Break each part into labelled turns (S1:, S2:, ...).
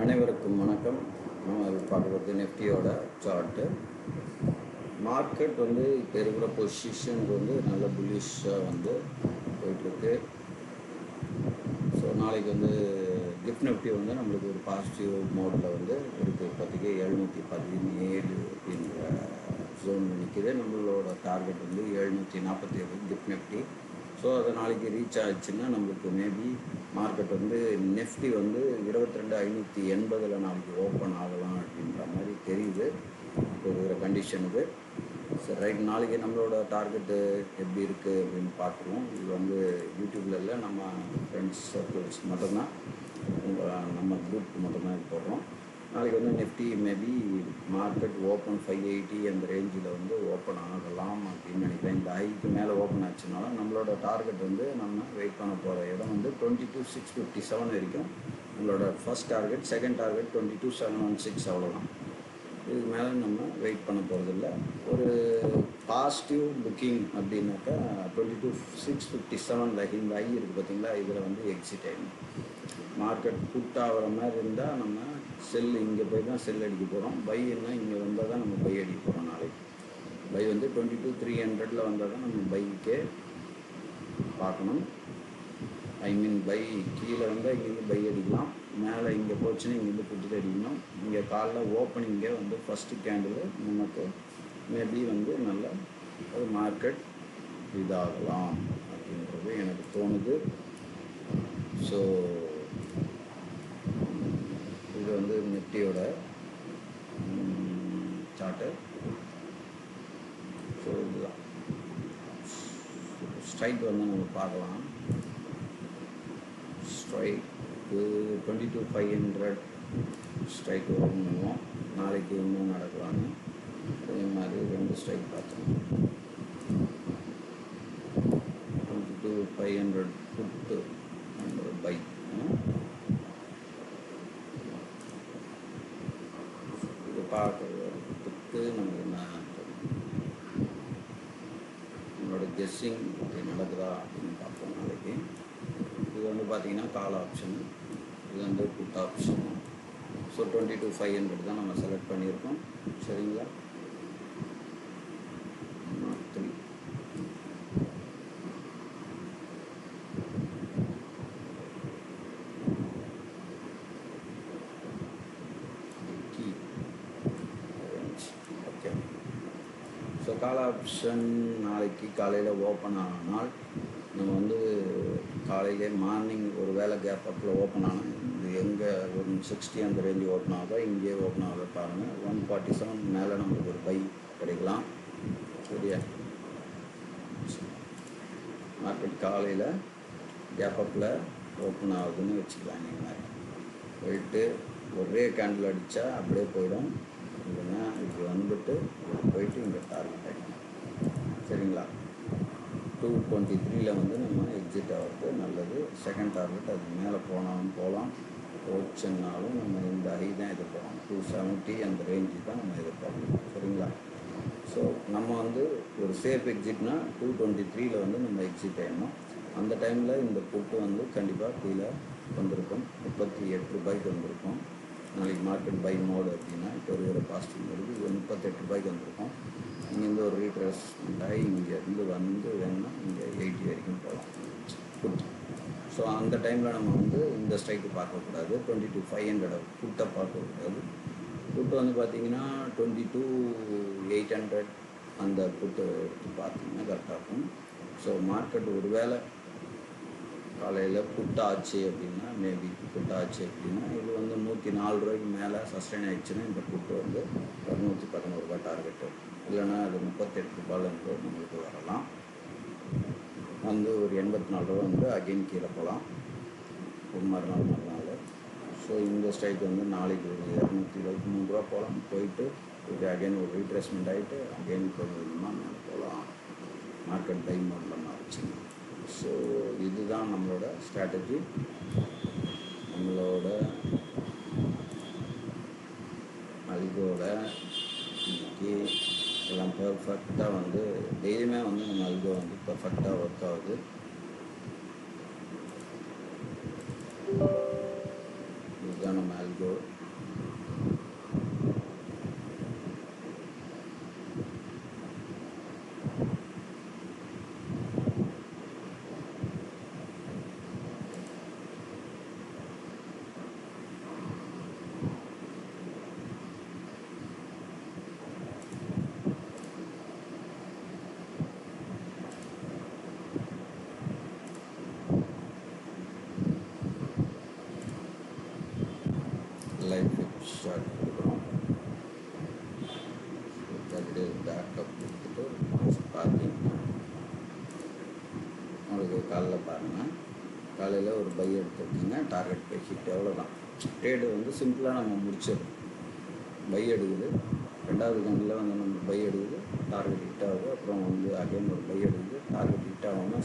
S1: அனைவருக்கும் வணக்கம். நம்ம பார்க்குறது நிஃப்டியோட சார்ட்டு. மார்க்கெட் வந்து இப்போ இருக்கிற பொசிஷன் வந்து நல்ல புல்லிஷாக வந்து போயிட்டுருக்கு. ஸோ நாளைக்கு வந்து கிஃப்ட் நிஃப்டி வந்து நம்மளுக்கு ஒரு பாசிட்டிவ் மோடில் வந்து இருக்குது. இப்போதைக்கு 717 அப்படின்ற ஜோன் நிற்கிது. நம்மளோட டார்கெட் வந்து 747 கிஃப்ட் நிஃப்டி. ஸோ அதை நாளைக்கு ரீச் ஆச்சுன்னா நம்மளுக்கு மேபி மார்க்கெட் வந்து நிஃப்டி வந்து 22,580 நாளைக்கு ஓப்பன் ஆகலாம் அப்படின்ற மாதிரி தெரியுது இப்போ இருக்கிற கண்டிஷனுக்கு. சரி, ரைட். நாளைக்கு நம்மளோட டார்கெட்டு எப்படி இருக்குது அப்படின்னு பார்த்துருவோம். இது வந்து யூடியூப்பில் இல்லை, நம்ம ஃப்ரெண்ட்ஸ் சர்க்கிள்ஸ் மட்டும்தான், நம்ம குரூப் மட்டும்தான் இது போடுறோம். நாளைக்கு வந்து நிஃப்டி மேபி மார்க்கெட் ஓப்பன் 580 அந்த ரேஞ்சில் வந்து ஓப்பன் ஆகலாம் அப்படின்னு நினைக்கிறேன். இந்த ஹைக்கு மேலே ஓப்பன் ஆச்சுனாலும் நம்மளோட டார்கெட் வந்து நம்ம வெயிட் பண்ண போகிற இடம் வந்து 22,657 வரைக்கும் நம்மளோட ஃபர்ஸ்ட் டார்கெட். செகண்ட் டார்கெட் 22,716, அவ்வளோதான். இதுக்கு மேலே நம்ம வெயிட் பண்ண போகிறதில்ல. ஒரு பாசிட்டிவ் புக்கிங் அப்படின்னாக்கா 22,657 இந்த ஹை இருக்குது பார்த்தீங்களா, இதில் வந்து எக்ஸிட் ஆகிடும். மார்க்கெட் புட் ஆகிற மாதிரி இருந்தால் நம்ம செல் இங்கே போய் தான் செல் அடிக்க போகிறோம். பைன்னா இங்கே வந்தால் தான் நம்ம பை அடிக்க போகிறோம். நாளைக்கு பை வந்து 22,300 வந்தால் தான் நம்ம பைக்கே பார்க்கணும். ஐ மீன் பை கீழே வந்தால் இங்கேருந்து பை அடிக்கலாம், மேலே இங்கே போச்சுன்னா இங்கேருந்து புட்டு அடிக்கணும். இங்கே காலைல ஓப்பனிங்கே வந்து ஃபஸ்ட்டு கேண்டில் நமக்கு மேபி வந்து நல்ல ஒரு மார்க்கெட் இதாகலாம் அப்படின்றது எனக்கு தோணுது. ஸோ இது வந்து நிஃப்டியோட சார்ட்டு. ஸோ இதுதான் ஸ்ட்ரைக் வந்து நம்ம பார்க்கலாம். ஸ்ட்ரைக்கு 22,500 ஸ்ட்ரைக் ஓப்பன் பண்ணுவோம். நாளைக்கு இன்னும் நடக்கலான்னு அதே மாதிரி 2 ஸ்ட்ரைக் பார்த்தோம். 22,500 புட்டு அண்ட் பை. இது பார்க்கறதுக்கு நமக்கு என்ன நம்மளோட கெஸ்ஸிங் அப்படி நடக்குதா அப்படின்னு பார்ப்போம் நாளைக்கு. இது வந்து பார்த்திங்கன்னா கால் ஆப்ஷன், இது வந்து புட் ஆப்ஷன். ஸோ 22,500 தான் நம்ம செலக்ட் பண்ணியிருக்கோம். சரிங்களா? 3 ஓகே. ஸோ கால் ஆப்ஷன் நாளைக்கு காலையில் ஓப்பன் ஆனால் நம்ம வந்து காலையிலே மார்னிங் ஒரு வேலை கேப் அப்பில் ஓப்பன் ஆனால் இது எங்கே 160 அந்த ரேஞ்சு ஓப்பன் ஆகுதோ இங்கே ஓப்பன் ஆகுத பாருங்கள். 147 மேலே நம்மளுக்கு ஒரு பை கிடைக்கலாம். சரியா? மார்க்கெட் காலையில் கேப் அப்பில் ஓப்பன் ஆகுதுன்னு வச்சுக்கலாம். நீங்கள் போயிட்டு ஒரே கேண்டில் அடித்தா அப்படியே போயிடும். இல்லைன்னா இப்படி வந்துட்டு போயிட்டு இங்கே டார்கெட் ஆகிடும். சரிங்களா? 223 வந்து நம்ம எக்ஸிட் ஆகிறது நல்லது. செகண்ட் டார்கெட் அது மேலே போனாலும் போகலாம், போச்சுன்னாலும் நம்ம இந்த ஹை தான் எதிர்பார்க்கணும். 270 அந்த ரேஞ்சு தான் நம்ம எதிர்பார்க்கணும். சரிங்களா? ஸோ நம்ம வந்து ஒரு சேஃப் எக்ஸிட்னா 223 வந்து நம்ம எக்ஸிட் ஆகிடணும். அந்த டைமில் இந்த புட்டு வந்து கண்டிப்பாக கீழே வந்திருக்கும், 38 ரூபாய்க்கு வந்திருக்கும். நாளைக்கு மார்க்கெட் பை மோடு அப்படின்னா இப்போ ஒரு பாசிட்டிவ் மோடு இது 38 ரூபாய்க்கு வந்திருக்கும். இங்கேருந்து ஒரு ரீட்ரேஸ்மெண்ட் ஆகி இங்கேருந்து வந்து வேணும்னா இங்கே 80 வரைக்கும் போகலாம் புட். ஸோ அந்த டைமில் நம்ம வந்து இந்த ஸ்ட்ரைக்கு பார்க்கக்கூடாது, 22,500 புட்டை பார்க்கக்கூடாது. புட்டு வந்து பார்த்திங்கன்னா 22,800 அந்த புட்டு எடுத்து பார்த்திங்கன்னா கரெக்டாக இருக்கும். ஸோ மார்க்கெட் ஒரு வேளை காலையில் புட்டாச்சு அப்படின்னா மேபி புட்டாச்சு அப்படின்னா இது வந்து 104 ரூபாய்க்கு மேலே சஸ்டைன் ஆகிடுச்சுன்னா இந்த புட்டு வந்து 211 ரூபாய் டார்கெட்டு. இல்லைன்னா அது 38 ரூபாயிலேருந்து நம்மளுக்கு வரலாம். வந்து ஒரு 84 ரூபா வந்து அகெயின் கீழே போகலாம் ஒரு மறுநாள். ஸோ இந்த ஸ்ட்ரைக் வந்து நாளைக்கு ஒரு 223 ரூபா போகலாம். போயிட்டு இது அகெயின் ஒரு ரீட்ரேஸ்மெண்ட் ஆகிட்டு அகெயின் கொஞ்சமாக மேலே போகலாம். மார்க்கெட் பை மோடில் மாறிச்சுங்க. ஸோ இதுதான் நம்மளோட ஸ்ட்ராட்டஜி. நம்மளோட அல்கோட இன்றைக்கி எல்லாம் பர்ஃபெக்டாக வந்து டெய்லியுமே வந்து நம்ம அல்கோ வந்து பர்ஃபெக்டாக ஒர்க் ஆகுது. இதுதான் இதுதான் நம்ம ஆல்கோ. லைஃப் ஷார்ட் கொடுக்குறோம். தேர்ட் பேக்கப் கொடுத்துட்டு பார்க்கிங். உங்களுக்கு காலைல பாருங்கள், காலையில் ஒரு பை எடுத்துருக்கீங்க, டார்கெட் பை ஹிட், எவ்வளோதான். ட்ரேடு வந்து சிம்பிளாக நம்ம முடிச்சிடும். பை எடுக்குது, ரெண்டாவது கண்ணில் வந்து நம்ம பை எடுக்குது, டார்கெட் ஹிட் ஆகுது, அப்புறம் வந்து அகைன் ஒரு பை எடுக்குது, டார்கெட் ஹிட் ஆகணும்னா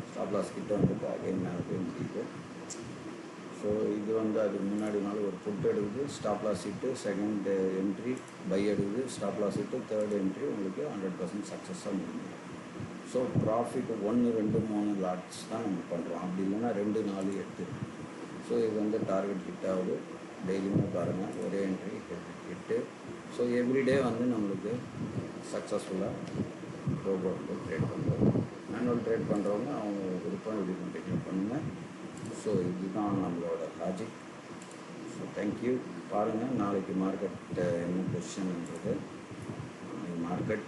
S1: ஸ்டாப் லாஸ் கிட்ட வந்துட்டு அகைன் மேலே போய் முடியுது. ஸோ இது வந்து அதுக்கு முன்னாடி நாள் ஒரு புட் எடுக்குது, stop loss hit, second entry buy எடுக்குது, stop loss hit, third entry உங்களுக்கு 100% சக்ஸஸாக முடியும். ஸோ ப்ராஃபிட் 1, 2, 3 லாட்ஸ் தான் நம்ம பண்ணுறோம். அப்படி இல்லைன்னா 2, 4, 8. ஸோ இது வந்து டார்கெட் ஹிட் ஆகுது. டெய்லியுமே பாருங்கள், ஒரே என்ட்ரி ஹிட்டு. ஸோ எவ்ரிடே வந்து நம்மளுக்கு சக்ஸஸ்ஃபுல்லாக ரோபோட் ட்ரேட் பண்ணுறோம். மேனுவல் ட்ரேட் பண்ணுறவங்க அவங்க விருப்பம் இப்படி கண்டினியூ பண்ணுங்கள். ஸோ இதுதான் நம்மளோட லாஜிக். So thank you. பாருங்கள் நாளைக்கு மார்க்கெட் என்ன பொசிஷன்ன்றது. மார்க்கெட்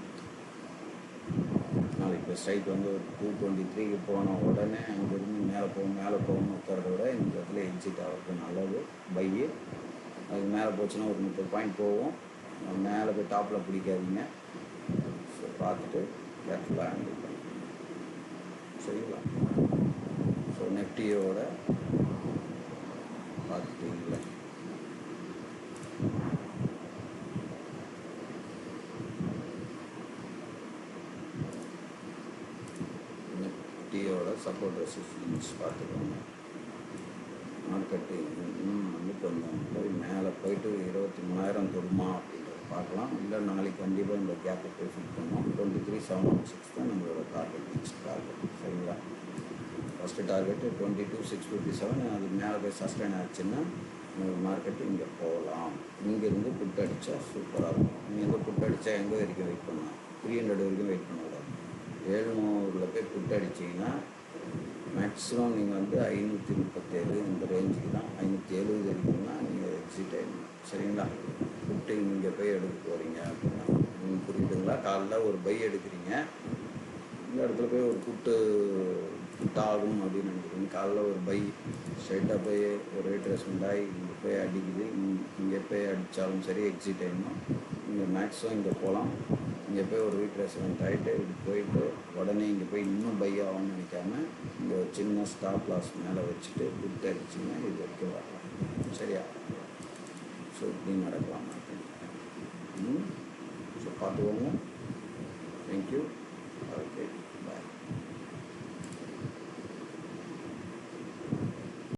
S1: நாளைக்கு ஸ்ட்ரைக் வந்து ஒரு 223க்கு போன உடனே அங்கேருந்து மேலே போகணும்னு இருக்கிறத விட இந்த இடத்துல எக்ஸிட் ஆகிறது நல்லது. பையு அதுக்கு மேலே போச்சுன்னா ஒரு 30 பாயிண்ட் போகும். மேலே போய் டாப்பில் பிடிக்காதீங்க. ஸோ பார்த்துட்டு கேர்ஃபுல்லாக ஹேண்டில் பண்ணுங்க. சரிங்களா? ஸோ நெஃப்டியோட பார்த்துட்டீங்களா? நெஃப்டியோட சப்போர்ட் ரெசிஸ்டன்ஸ் பார்த்துக்கோங்க. மார்க்கெட்டு இன்னும் வந்து கொஞ்சம் போய் மேலே போயிட்டு 23,000 தொடுமா அப்படின்றத பார்க்கலாம். இல்லை நாளைக்கு கண்டிப்பாக இந்த கேப்பை போய் ஃபில் பண்ணோம். 23,716 தான் நம்மளோட டார்கெட், நெக்ஸ்ட் டார்கெட். சரிங்களா? First target 22,657. அது மேலே போய் சஸ்டைன் ஆச்சுன்னா மார்க்கெட்டு இங்கே போகலாம். இங்கேருந்து புட் அடித்தா சூப்பராக இருக்கும். இங்கேருந்து புட் அடித்தா எங்கே வரைக்கும் வெயிட் பண்ணலாம்? 300 வரைக்கும் வெயிட் பண்ணக்கூடாது. 700 போய் புட் அடிச்சிங்கன்னா மேக்ஸிமம் நீங்கள் வந்து 537 இந்த ரேஞ்சுக்கு தான். 570 வரைக்கும்னா நீங்கள் எக்ஸிட் ஆகிடணும். சரிங்களா? புட்டு இங்கே போய் எடுக்க போகிறீங்க அப்படின்னா நீங்கள் புரியுதுங்களா? காலைல ஒரு பை எடுக்கிறீங்க, இந்த இடத்துல போய் ஒரு புட்டு ஆகும் அப்படின்னு நினைக்கிறீங்க. காலைல ஒரு பை ஸ்ட்ரைட்டாக போய் ஒரு ரீட்ரேஸ்மெண்ட் ஆகி இங்கே போய் அடிக்குது. இங்கே போய் அடித்தாலும் சரி எக்ஸிட் ஆகிடணும். இங்கே மேக்ஸிமம் இங்கே போகலாம். இங்கே போய் ஒரு ரீட்ரேஸ்மெண்ட் ஆகிட்டு இப்படி போயிட்டு உடனே இங்கே போய் இன்னும் பை ஆகும்னு நினைக்காம இங்கே ஒரு சின்ன ஸ்டாப் லாஸ் மேலே வச்சுட்டு புட் அடிச்சிங்கன்னா இது வரைக்கும் வரலாம். சரியா? ஸோ இப்படி நடக்கலாம். ஸோ பார்த்துக்கோங்க. தேங்க்யூ.